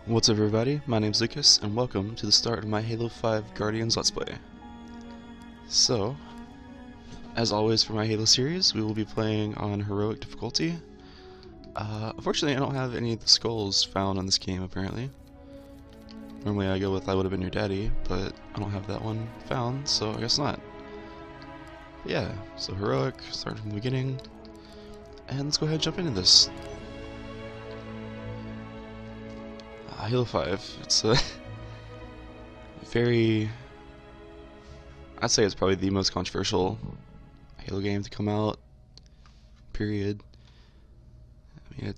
What's up everybody, my name's Lucas, and welcome to the start of my Halo 5 Guardians Let's Play. So, as always for my Halo series, we will be playing on Heroic difficulty. Unfortunately I don't have any of the skulls found on this game apparently. Normally I go with I Would Have Been Your Daddy, but I don't have that one found, so I guess not. But yeah, so Heroic, start from the beginning, and let's go ahead and jump into this. Halo 5, it's a very, I'd say it's probably the most controversial Halo game to come out, period. I mean,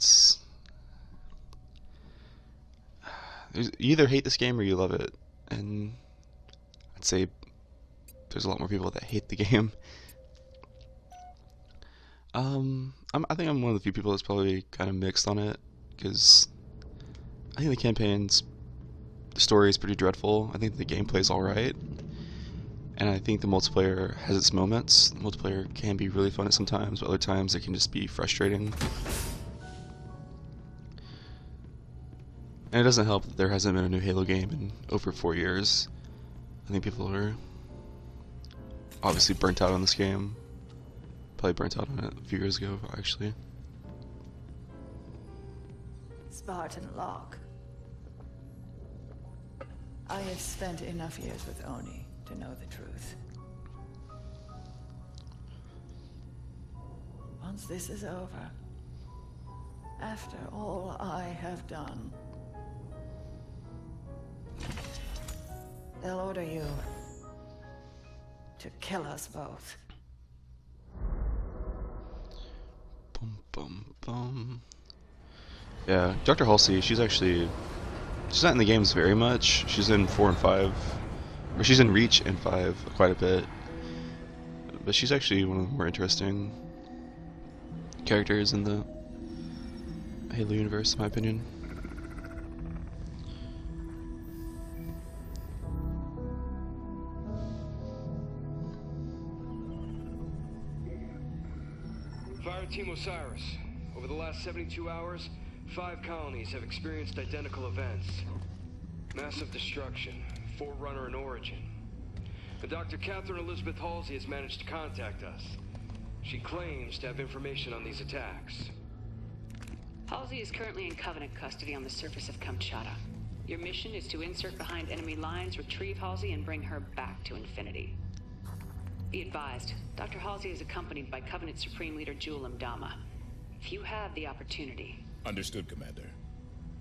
you either hate this game or you love it, and I'd say there's a lot more people that hate the game. I think I'm one of the few people that's probably kind of mixed on it, because I think the story is pretty dreadful. I think the gameplay is alright, and I think the multiplayer has its moments. The multiplayer can be really fun at some times, but other times it can just be frustrating. And it doesn't help that there hasn't been a new Halo game in over 4 years. I think people are obviously burnt out on this game. Probably burnt out on it a few years ago, actually. Spartan Locke. I have spent enough years with Oni to know the truth. Once this is over, after all I have done, they'll order you to kill us both. Bum bum bum. Yeah, Dr. Halsey, she's not in the games very much. She's in 4 and 5, or she's in Reach and 5 quite a bit. But she's actually one of the more interesting characters in the Halo universe, in my opinion. Fire Team Osiris. Over the last 72 hours, 5 colonies have experienced identical events. Massive destruction, Forerunner and Origin. And Dr. Catherine Elizabeth Halsey has managed to contact us. She claims to have information on these attacks. Halsey is currently in Covenant custody on the surface of Kamchatka. Your mission is to insert behind enemy lines, retrieve Halsey, and bring her back to Infinity. Be advised, Dr. Halsey is accompanied by Covenant Supreme Leader Jul 'Mdama. If you have the opportunity... Understood, Commander.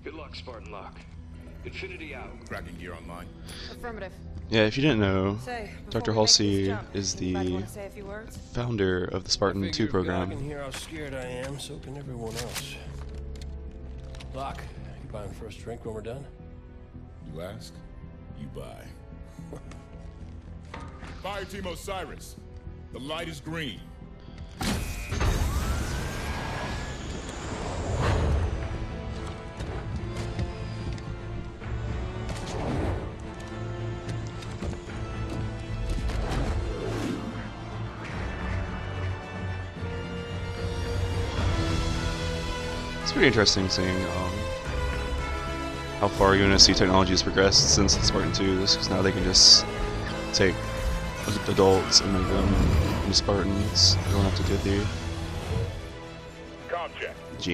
Good luck, Spartan Locke. Infinity out. Tracking gear online. Affirmative. Yeah, if you didn't know, Say, Dr. Halsey is the founder of the Spartan 2 program. I can hear how scared I am, so can everyone else. Locke, you buying first drink when we're done? You ask, you buy. Fire Team Osiris. The light is green. It's pretty interesting seeing how far UNSC technology has progressed since the Spartan 2s, because now they can just take adults and make them into Spartans. They don't have to do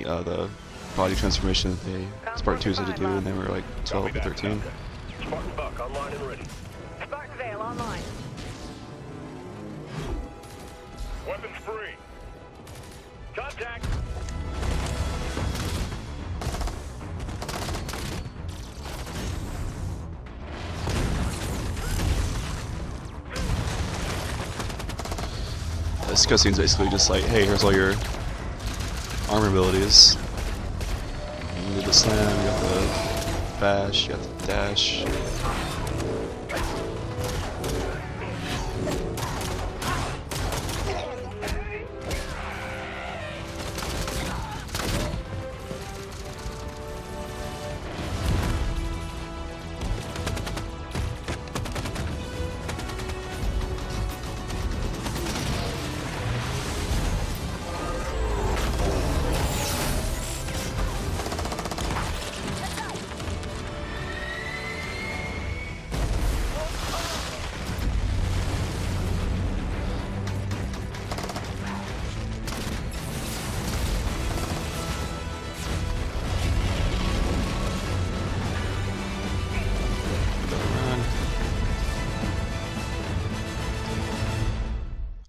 the body transformation that the Spartan 2s had to do when they were like 12 or 13. Spartan Buck online and ready. Spartan Veil online. Weapons free. Contact. This cutscene's basically just like, hey, here's all your armor abilities. You got the slam, you got the bash, you got the dash.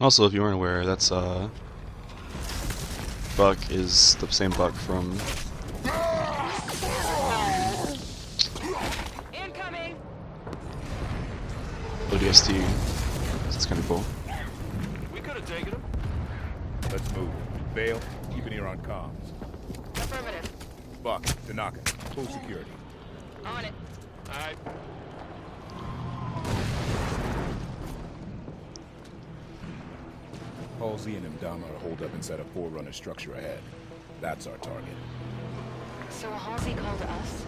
Also, if you weren't aware, that's Buck is the same Buck from Incoming! ODST. So it's kind of cool. We could have taken him. Let's move. Vale, keep an ear on comms. Affirmative. Buck, Tanaka, full security. On it. Alright. Halsey and Mdama are holed up inside a Forerunner structure ahead. That's our target. So Halsey called us?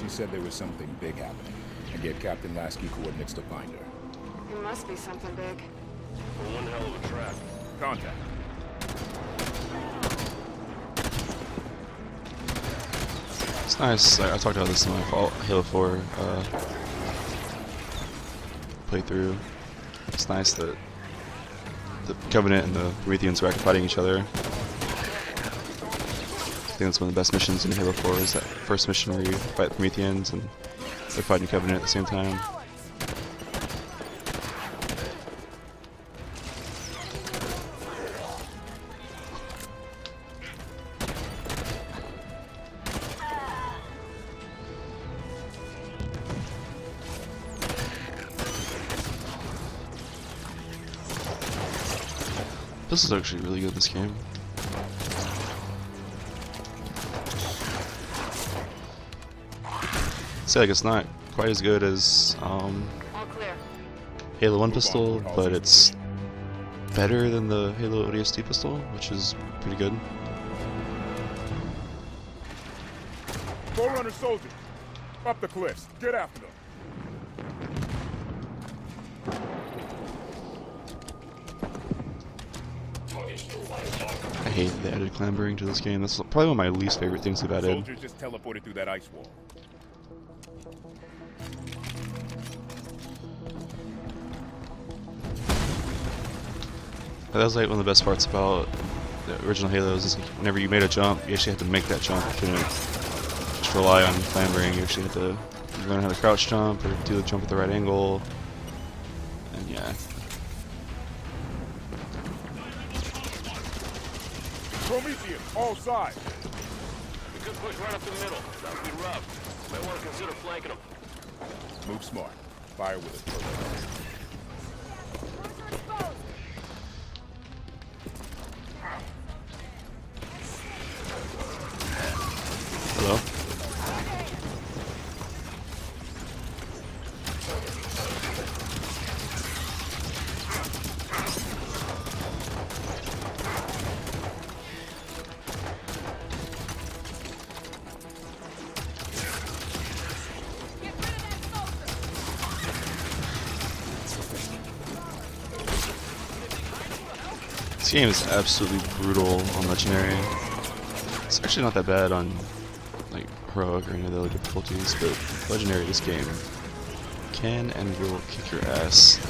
She said there was something big happening, and gave Captain Lasky coordinates to find her. It must be something big. One hell of a trap. Contact. It's nice. I talked about this in my Halo 4 playthrough. It's nice that the Covenant and the Prometheans are actually fighting each other. I think that's one of the best missions in Halo 4 is that first mission where you fight the Prometheans and they're fighting Covenant at the same time. This is actually really good, this game. It's like it's not quite as good as All clear. Halo 1 pistol, but it's better than the Halo ODST pistol, which is pretty good. Forerunner soldiers, up the cliffs. Get after them. I hate the added clambering to this game. That's probably one of my least favorite things they've added. Soldiers just teleported through that ice wall. That was like one of the best parts about the original Halos is like whenever you made a jump, you actually had to make that jump. You couldn't just rely on clambering. You actually had to learn how to crouch jump or do the jump at the right angle. And yeah. Prometheus, all sides. We could push right up the middle. That would be rough. Might want to consider flanking them. Move smart. Fire with us. Hello? This game is absolutely brutal on Legendary. It's actually not that bad on like Heroic or any of the other difficulties, but Legendary, this game can and will kick your ass.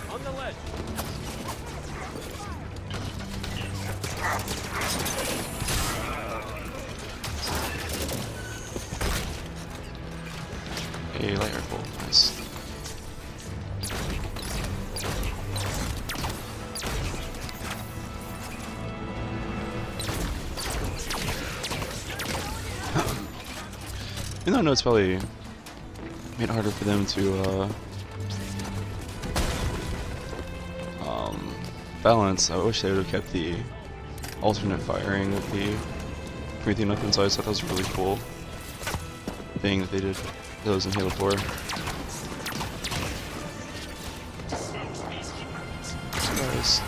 On the ledge. A light rifle, nice. Even though I know it's probably made it harder for them to balance, I wish they would have kept the alternate firing of the Promethean weapons. So I just thought that was a really cool thing that they did those in Halo 4. Surprise.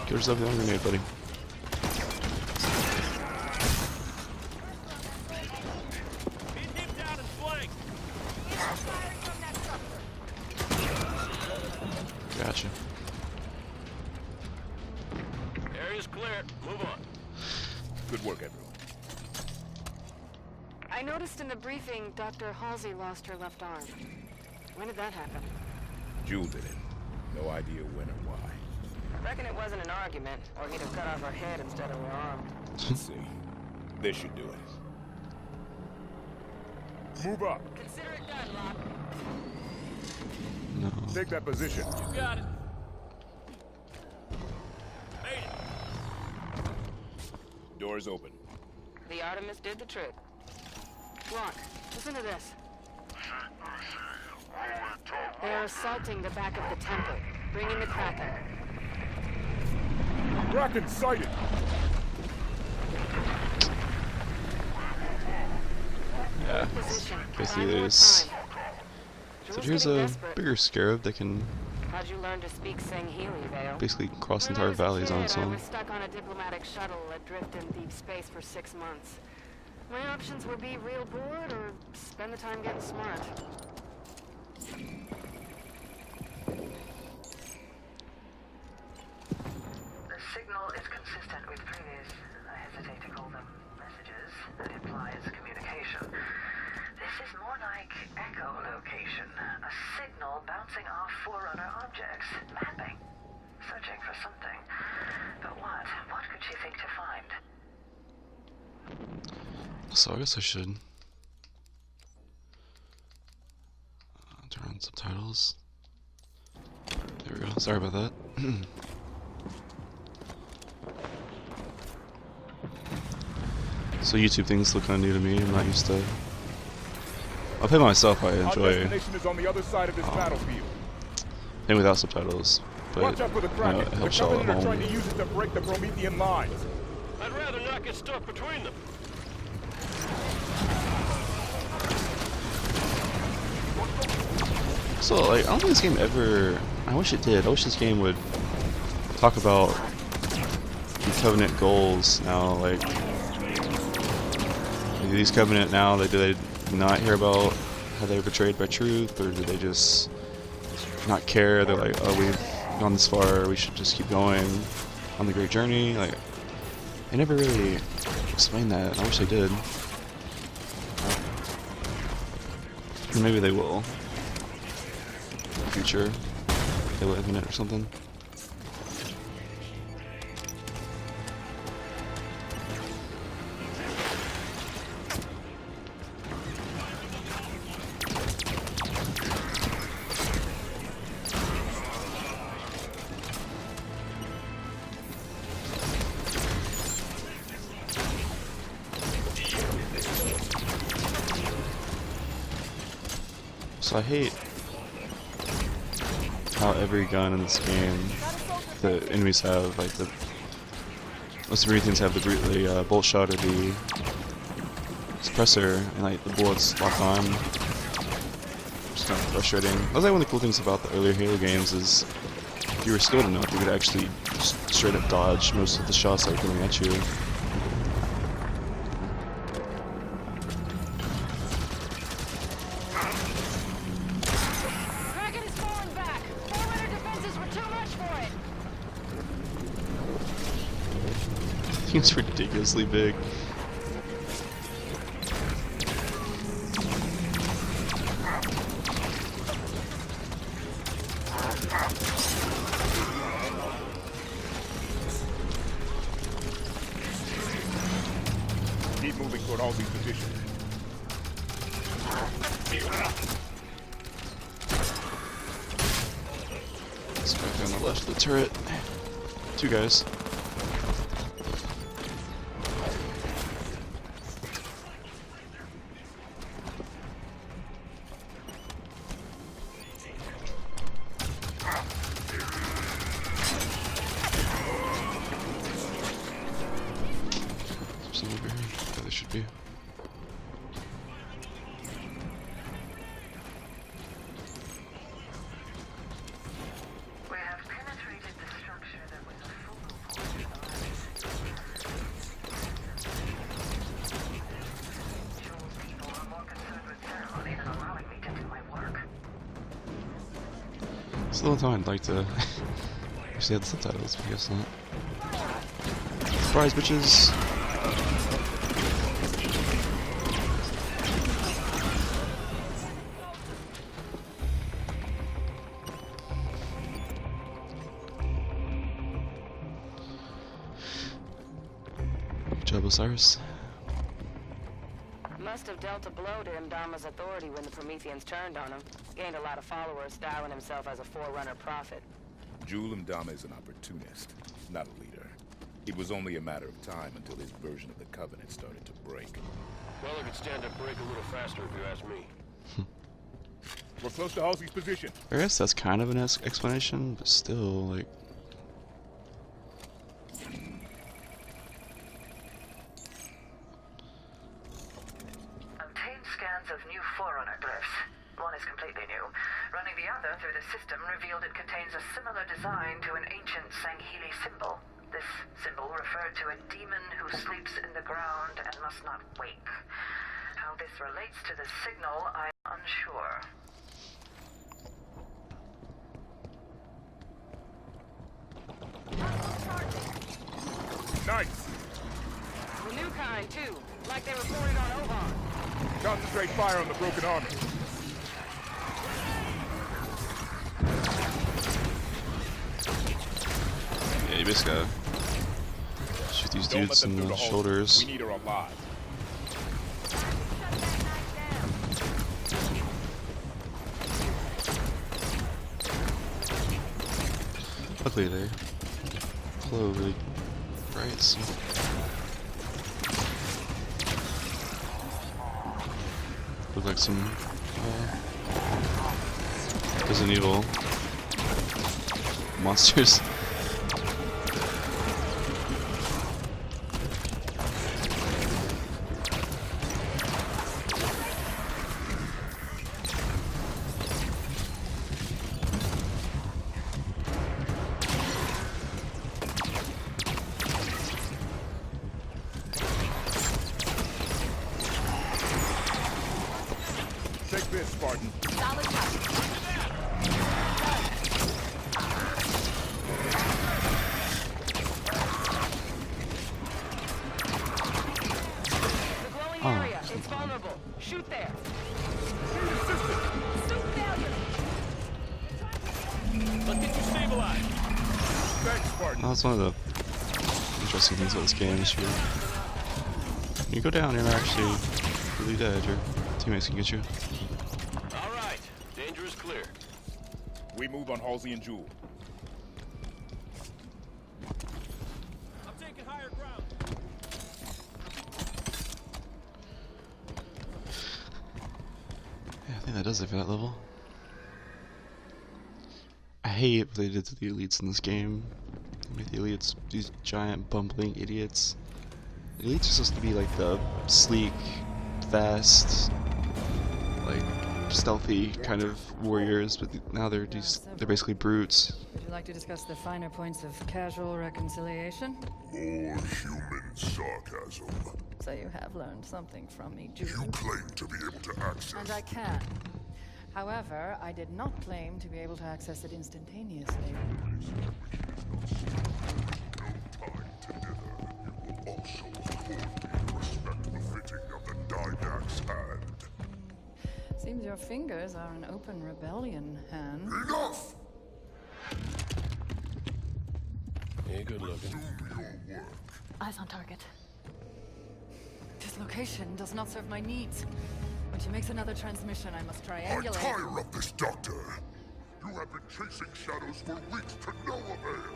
Get yourself the grenade, buddy. Gotcha. Area's clear. Move on. Good work, everyone. I noticed in the briefing Dr. Halsey lost her left arm. When did that happen? Jewel did it. No idea when or why. Reckon it wasn't an argument, or he'd have cut off her head instead of her arm. Let's see. This should do it. Move up. Consider it done, Locke. No. Take that position. You got it. Made it. Doors open. The Artemis did the trick. Locke, listen to this. They're assaulting the back of the temple, bringing the Kraken. Kraken sighted. Yeah. Basically, there's. So here's a bigger scarab that can How'd you learn to speak Sangheili, Vale? basically cross When I entire was a valleys on kid, its I own. was stuck on a diplomatic shuttle adrift in deep space for 6 months. My options were be real bored or spend the time getting smart. The signal is consistent with previous, I hesitate to call them messages, that implies communication. This is more like echolocation, a signal bouncing off Forerunner objects, mapping, searching for something. But what? What could she think to find? So I guess I should turn on subtitles. There we go. Sorry about that. So YouTube things look kind of new to me. I'm not used to. I'll play by myself. I Our enjoy destination is on the other side of this battlefield. playing without subtitles, but Watch out for the Kraken. it The helps y'all at Covenant are trying home. to use it to break the Promethean lines. I'd rather not get stuck between them. So, like, I don't think this game ever. I wish it did. I wish this game would talk about the Covenant goals now. Like, do these Covenant now, do they not hear about how they were betrayed by truth, or do they just not care? They're like, oh, we've gone this far, we should just keep going on the great journey. Like, they never really explained that. I wish they did. Or maybe they will. Future, Halo Infinite or something. So I hate how every gun in this game the enemies have, like the most Prometheans have the bolt shot or the suppressor, and like the bullets lock on. It's kind of frustrating. That was like one of the cool things about the earlier Halo games is if you were skilled enough, you could actually just straight up dodge most of the shots that were coming at you. Kraken is falling back! Forerunner defenses were too much for it! I think it's ridiculously big. Keep moving toward all these positions. It's back on the left of the turret. Two guys. Some over here. Yeah, they should be. We have penetrated the structure that was a focal point of Osiris. Jules people are more concerned with ceremony than allowing me to do my work. It's the only time I'd like to actually have the subtitles, but I guess not. Surprise, bitches! Good job, Osiris. Must have dealt a blow to Imdama's authority when the Prometheans turned on him. Gained a lot of followers, styling himself as a forerunner prophet. Jul Imdama is an opportunist, not a leader. It was only a matter of time until his version of the Covenant started to break. Well, it could stand to break a little faster if you ask me. We're close to Halsey's position. I guess that's kind of an explanation, but still, like... Obtained scans of new Forerunner glyphs. One is completely new. Running the other through the system revealed it contains a similar design to an ancient Sanghili symbol. This symbol referred to a demon who sleeps in the ground and must not wake. How this relates to the signal, I'm unsure. Nice! The new kind, too. Like they reported on Oban. Concentrate fire on the broken army. Yeah, you basically gotta shoot these Don't let dudes them in through the Halsey. shoulders. We need her alive. Luckily they glow really bright, so... Look like some Resident Evil monsters. Take this, Spartan. Solid touch. The glowing area, it's vulnerable. Shoot there. Suit failure. Let's get you stabilized. Thanks, Spartan. That's one of the interesting things about this game is you go down, you're not actually really dead. Your teammates can get you. All right. Danger is clear. We move on Halsey and Jul. I'm taking higher ground. Yeah, I think that does it for that level. I hate what they did to the elites in this game. They made the elites these giant bumbling idiots. The elites are supposed to be like the sleek, fast, like stealthy kind of warriors, but now they're basically brutes. Would you like to discuss the finer points of casual reconciliation? More human sarcasm. So you have learned something from me, Jude. You claim to be able to access. And I can. However, I did not claim to be able to access it instantaneously. No time to dither. You will also afford me respect befitting of the Dynac's hand. Seems your fingers are an open rebellion, Han. Enough! Yeah, good looking. Do your work. Eyes on target. This location does not serve my needs. When she makes another transmission, I must I triangulate. tire of this, Doctor. You have been chasing shadows for weeks to no avail.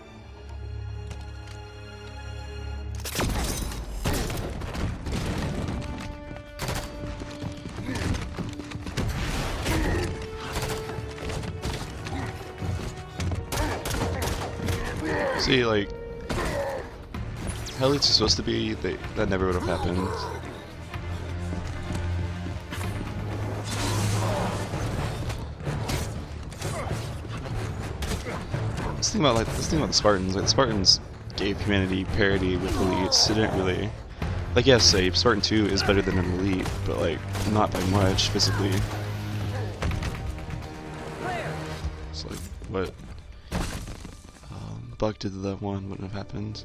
See, like, how elites are supposed to be, that never would have happened. This thing about the Spartans, like the Spartans gave humanity parity with elites. It didn't really, like, yes, say Spartan 2 is better than an elite, but like not by much physically. It's like what Buck did to that one wouldn't have happened.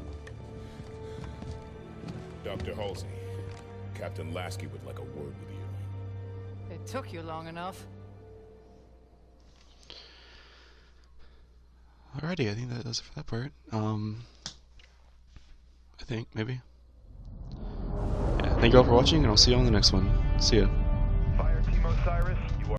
Dr. Halsey, Captain Lasky would like a word with you. It took you long enough. Alrighty, I think that does it for that part. I think, maybe. Yeah, thank you all for watching, and I'll see you on the next one. See ya. Fire Team Osiris, you are